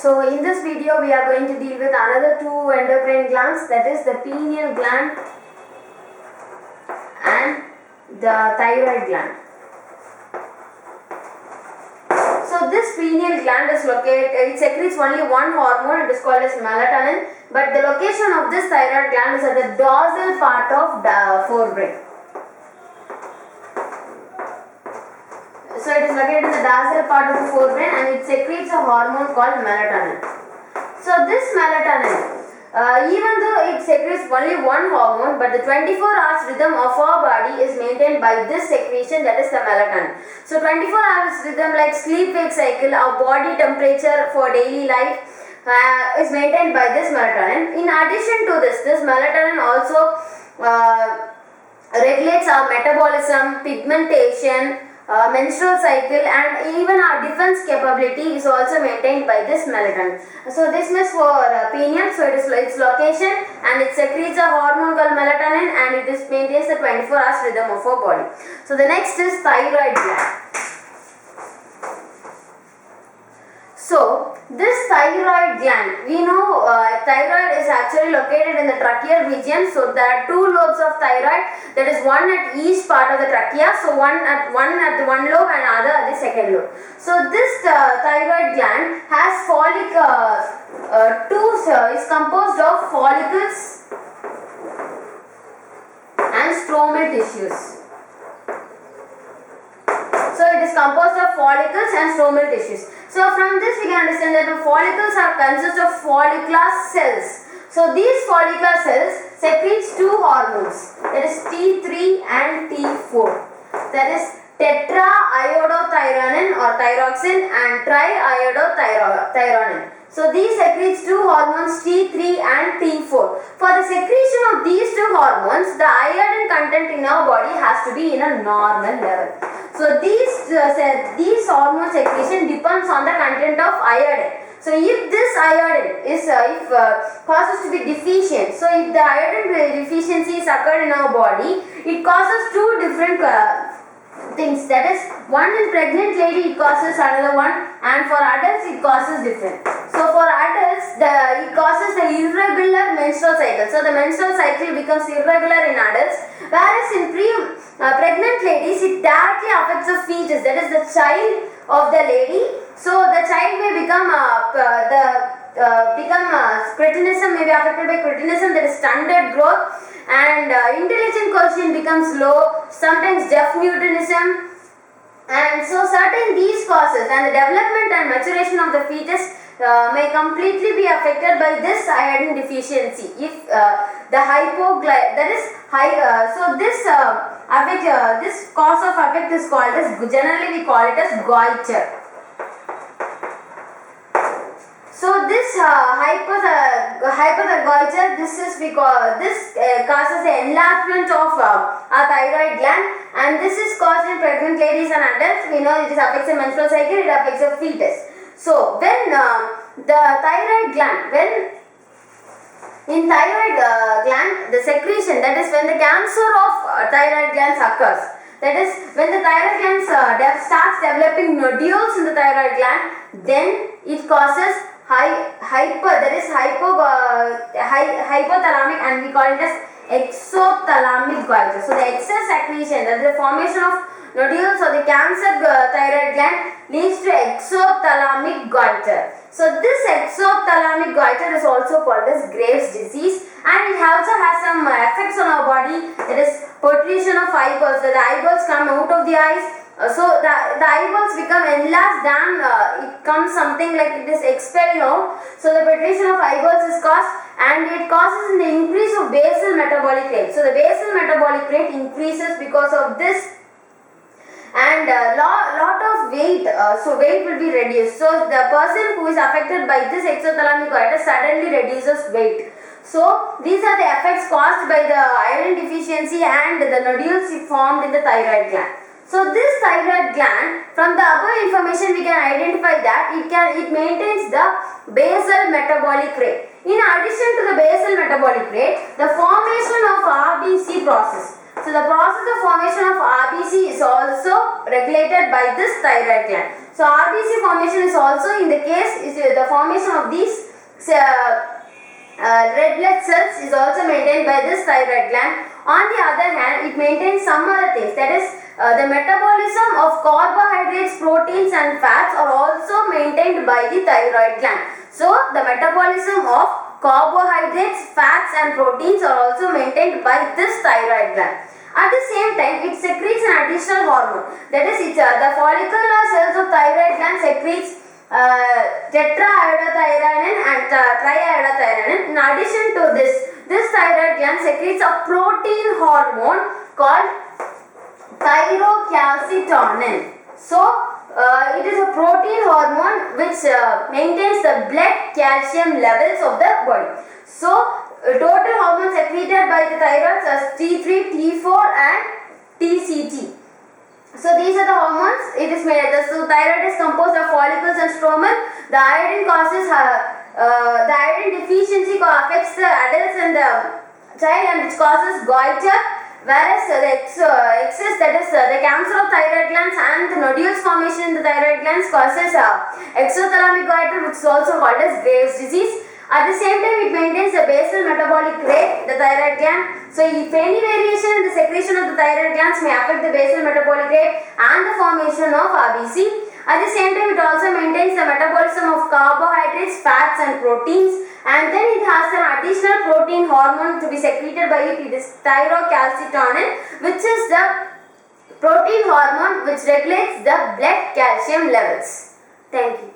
So in this video we are going to deal with another two endocrine glands, that is the pineal gland and the thyroid gland. So this pineal gland is located, it secretes only one hormone, it is called as melatonin, but the location of this thyroid gland is at the dorsal part of the forebrain. So it is located in the dorsal part of the forebrain and it secretes a hormone called melatonin. So this melatonin, even though it secretes only one hormone, but the 24 hours rhythm of our body is maintained by this secretion, that is the melatonin. So 24 hours rhythm like sleep-wake cycle, our body temperature for daily life is maintained by this melatonin. In addition to this melatonin also regulates our metabolism, pigmentation, menstrual cycle, and even our defense capability is also maintained by this melatonin. So this is for pineal, so its location, and it secretes a hormone called melatonin and it maintains the 24 hours rhythm of our body. So the next is thyroid gland. So this thyroid gland, we know thyroid is actually located in the tracheal region. So there are two lobes of thyroid, that is one at each part of the trachea. So one at the one lobe and other at the second lobe. So this thyroid gland has is composed of follicles and stromal tissues. So it is composed of follicles and stromal tissues. So from this we can understand that the follicles consist of follicular cells. So these follicular cells secretes two hormones, that is T3 and T4. That is tetraiodothyronin or thyroxine and triiodothyronin. So these secretes two hormones T3 and T4. For the secretion of these two hormones, the iodine content in our body has to be in a normal level. So these hormone secretion depends on the content of iodine. So if this iodine is causes to be deficient, so if the iodine deficiency is occurred in our body, it causes two different things. That is, one in pregnant lady it causes another one, and for adults it causes different. So for adults it causes the irregular menstrual cycle. So the menstrual cycle becomes irregular in adults, whereas in pregnant ladies it directly affects the fetus, that is the child of the lady. So the child may become cretinism, may be affected by cretinism, that is stunted growth, and intelligent quotient becomes low, sometimes deaf mutinism, and so certain these causes and the development and maturation of the fetus may completely be affected by this iodine deficiency. If this cause of effect is called as, generally we call it as goiter. So this hypothyroidism, causes the enlargement of our thyroid gland, and this is caused in pregnant ladies and adults. We know it affects the menstrual cycle, it affects the fetus. So when the thyroid gland, in thyroid gland, the secretion, that is when the cancer of thyroid glands occurs, that is when the thyroid glands starts developing nodules in the thyroid gland, then it causes hypothalamic, and we call it as exothalamic goiter. So the excess secretion, that is the formation of nodules of the cancer thyroid gland, leads to exothalamic goiter. So this exothalamic goiter is also called as Graves' disease, and it also has some effects on our body, that is protrusion of eyeballs. The eyeballs come out of the eyes. So the eyeballs become enlarged, and it comes something like it is expelled out. So the protrusion of eyeballs is caused, and it causes the increase of basal metabolic rate. So the basal metabolic rate increases because of this, and lot of weight, so weight will be reduced. So the person who is affected by this exothalamic goiter suddenly reduces weight. So these are the effects caused by the iodine deficiency and the nodules formed in the thyroid gland. So this thyroid gland, from the above information we can identify that it maintains the basal metabolic rate. In addition to the basal metabolic rate, the formation of RBC process. So the process of formation of RBC is also regulated by this thyroid gland. So RBC formation is also, in the case, is the formation of these red blood cells is also maintained by this thyroid gland. On the other hand, it maintains some other things, that is the metabolism of carbohydrates, proteins and fats are also maintained by the thyroid gland. So the metabolism of carbohydrates, fats and proteins are also maintained by this thyroid gland. At the same time, it secretes an additional hormone, that is the follicular cells of thyroid gland secretes tetraiodothyronine and triiodothyronine. In addition to this thyroid gland secretes a protein hormone called thyrocalcitonin. So it is a protein hormone which maintains the blood calcium levels of the body. So total hormones secreted by the thyroid are T3, T4 and TCT. So these are the hormones. It is made. So thyroid is composed of follicles and stromal. The iodine causes the iodine deficiency affects the adults and the child, and which causes goiter. Whereas the excess, that is the cancer of thyroid glands and the nodules formation in the thyroid glands causes exothalamic goiter, which is also called as Graves' disease. At the same time, it maintains the basal metabolic rate, the thyroid gland. So if any variation in the secretion of the thyroid glands may affect the basal metabolic rate and the formation of RBC. At the same time, it also maintains the metabolism of carbohydrates, fats and proteins, and then it has an additional protein hormone to be secreted by it. It is thyrocalcitonin, which is the protein hormone which regulates the blood calcium levels. Thank you.